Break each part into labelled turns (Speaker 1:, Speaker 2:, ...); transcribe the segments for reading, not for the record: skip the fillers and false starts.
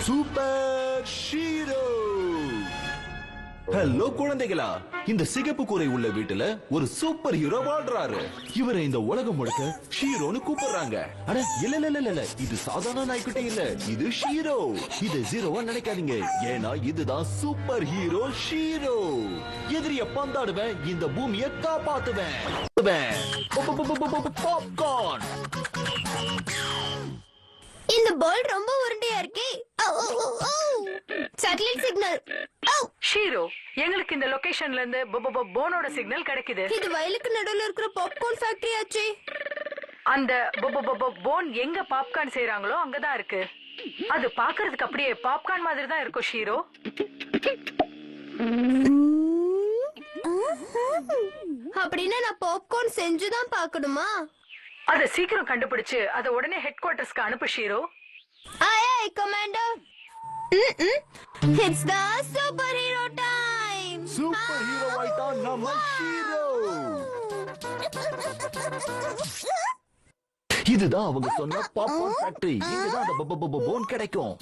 Speaker 1: Super hero. Hello குழந்தைகளா, இந்த சிகப்பு கூரை உள்ள வீட்டுல ஒரு சூப்பர் ஹீரோ வாழ்றாரு. இவரை இந்த உலகம் முழுக்க ஹீரோன்னு கூப்பிடுறாங்க. அட இல்ல இல்ல இல்ல இல்ல, இது சாதாரண நாய்க்குட்டி இல்ல, இது ஹீரோ. இது ஜீரோவா நினைக்காதீங்க, ஏன்னா இதுதான் சூப்பர் ஹீரோ ஹீரோ. எதிரிய பந்தாடுவேன், இந்த பூமியை காப்பாத்துவேன். பாப்கார்ன்.
Speaker 2: இந்த பால் ரொம்ப உருண்டையா இருக்கே. Satellite signal.
Speaker 3: ஷீரோ, எங்களுக்கு இந்த லொகேஷன்ல இருந்து போனோட சிக்னல் கிடைக்குது.
Speaker 2: இது வயலுக்கு நடுவுல இருக்கிற பாப்கார்ன் ஃபேக்டரி ஆச்சே.
Speaker 3: அந்த போன் எங்க பாப்கார்ன் செய்யறாங்களோ அங்கதான் இருக்கு. அது பாக்குறதுக்கு அப்படியே பாப்கார்ன் மாதிரி தான் இருக்கும் ஷீரோ.
Speaker 2: அப்படின்னா நான் பாப்கார்ன் செஞ்சுதான் பார்க்கணுமா?
Speaker 3: அத சீக்கிரம் கண்டுபிடிச்சு அத உடனே ஹெட் குவார்டர்ஸ்க்கு அனுப்பு ஷீரோ.
Speaker 2: Aye, aye, Commander. It's the superhero time.
Speaker 1: Super hero ஆயிட்டான் நம்ம ஹீரோ. இதுதான் அவங்க சொன்ன பாப்கார்ன் ஃபேக்டரி. இங்கதான் அந்த போன் கிடைக்கும்.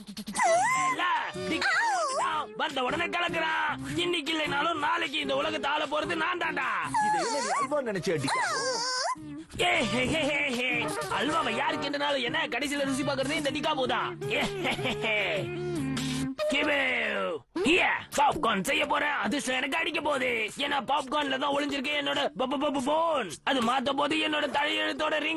Speaker 4: வந்த உடனே கலக்குறான். இன்னைக்கு இல்லைனாலும் நாளைக்கு இந்த உலகத்தை ஆள போறது நான் தான்டா.
Speaker 1: இதை என்ன நீ அல்வா நினைச்சு அடிக்க?
Speaker 4: அல்வாவை யாருக்கு என்றனாலும் என்ன கடைசியில ருசி பாக்குறது இந்த டிகா போதா. பாப்கார்ன் செய்ய போறேன். அது எனக்கு அடிக்க போகுது. ஏன்னா பாப்கார்ன்ல தான் ஒளிஞ்சிருக்கு என்னோட போன். அது மாத்த போது என்னோட தலையெழுத்தோட ரிங்